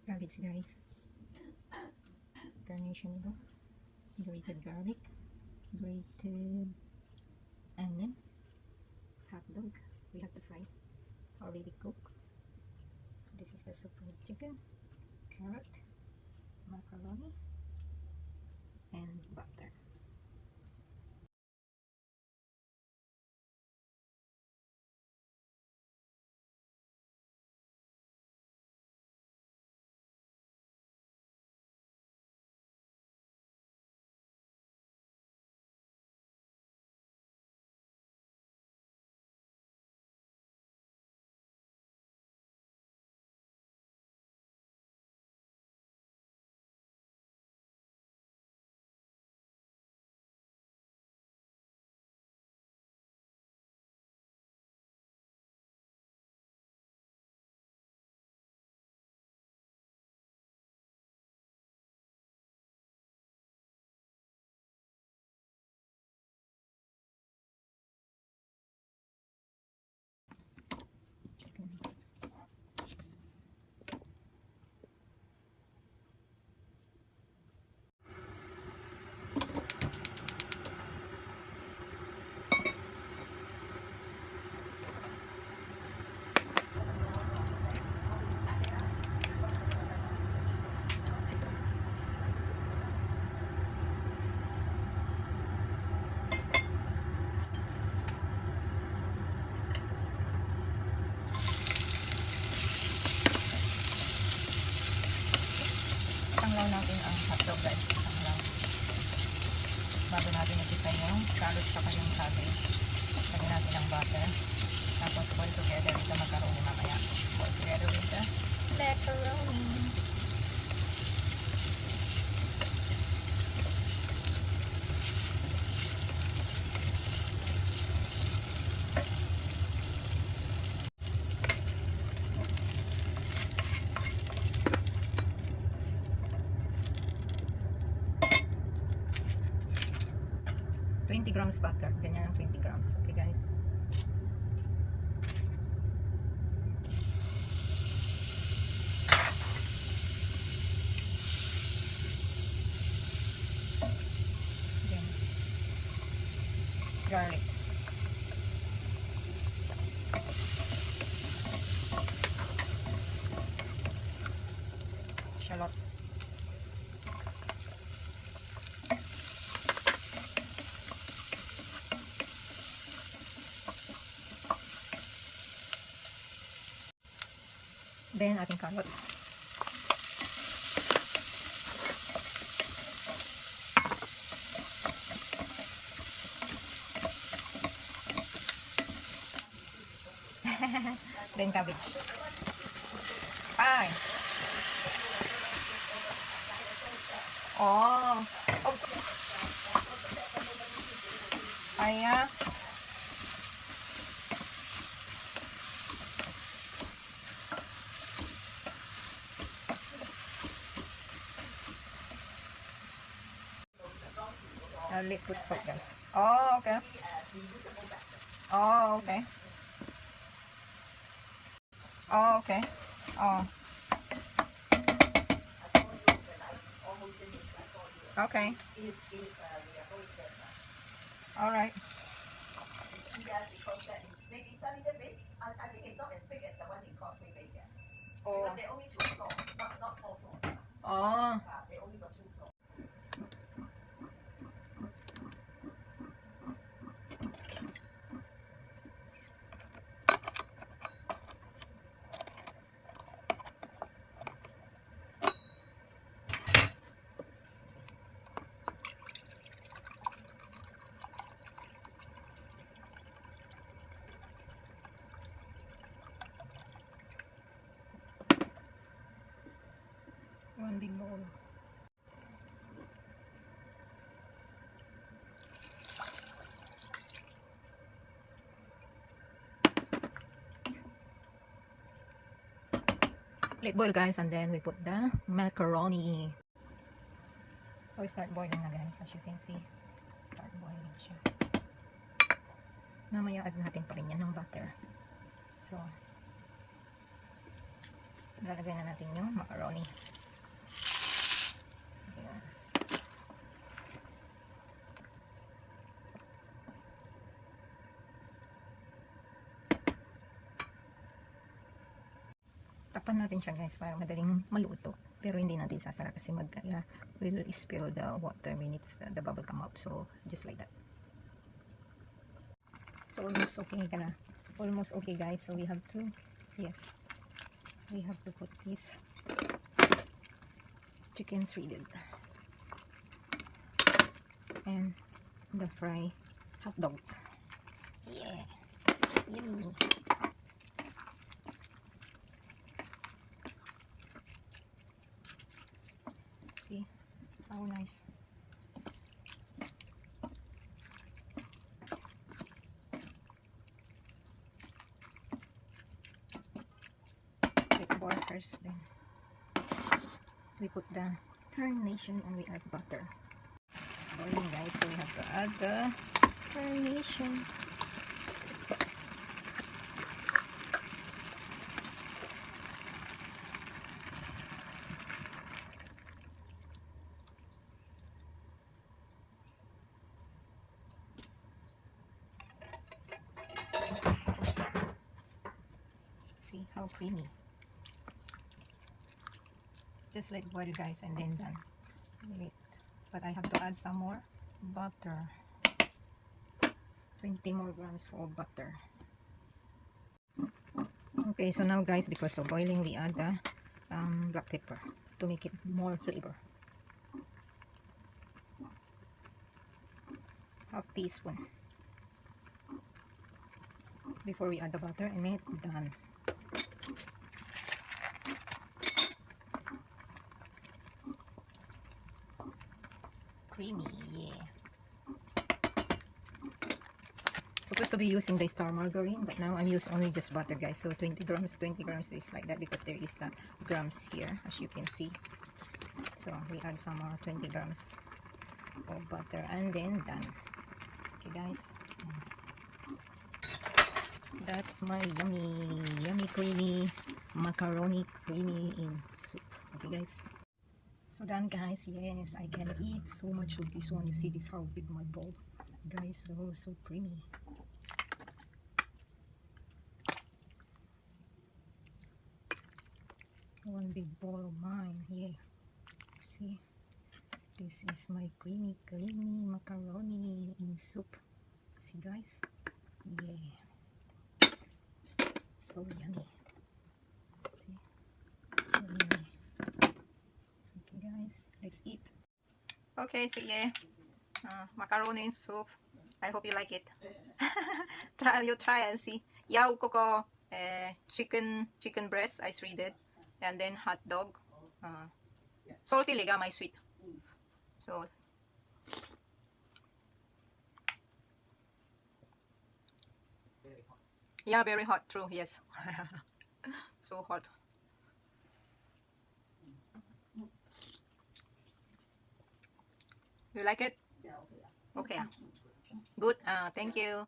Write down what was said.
cabbage, guys. Garnishon ito. Grated garlic. Grated onion. Hot dog. We have to fry. Already cooked. So this is the soup for the chicken. Carrot. Macaroni. And butter. Chicken. Tanglaw natin ang hotdog, guys. Tanglaw. Bago natin nakita yung carrots saka yung cabbage. Lagyan natin ang butter. Tapos boil together with the macaroni mamaya. Boil together with the macaroni. Grams butter. Ganyan ang 20 grams. Okay, guys. Then, garlic. Shallot. Then, ating carrots. Then, cabbage. Ay! Oh! Oh! Ay, liquid soap, guys. Oh, okay. Oh, okay. Oh, okay. Oh. Okay. All right. Oh. Oh. One big bowl. Let boil, guys, and then we put the macaroni. So we start boiling na, guys, as you can see. Start boiling siya. Mamaya add natin pa rin yan ng butter. So Lalagay na natin yung macaroni. Ayan. Tapan natin siya guys para madaling maluto. Pero hindi natin sasara kasi will spill the water when the bubble come out. So just like that. So almost okay ka na. Almost okay guys. So we have to put this chicken shredded and the fry hot dog. Yeah, yummy. See how nice. Take boil first, then we put the carnation and we add butter. It's boiling guys, so we have to add the carnation. See how creamy. Just let boil guys and then done. Wait, but I have to add some more butter. 20 more grams of butter. Okay, so now guys, because of boiling, we add the black pepper to make it more flavor. Half teaspoon before we add the butter and it done. Creamy, yeah. Supposed to be using the star margarine, but now I'm using only just butter guys. So 20 grams is like that because there is grams here as you can see. So we add some more 20 grams of butter and then done. Okay guys, that's my yummy creamy macaroni creamy in soup. Okay guys, so done guys. Yes, I can eat so much of this one. You see this how big my bowl guys. Oh, so creamy. One big bowl of mine. Yeah, see, this is my creamy macaroni in soup. See guys, yeah, so yummy. See, so yummy. Okay guys, let's eat. Okay, so yeah, macaroni in soup. I hope you like it. try and see. Yao koko chicken breast I shredded, and then hot dog. Salty liga my sweet. So yeah, very hot. True. Yes. So hot. You like it? Okay. Good. Thank you.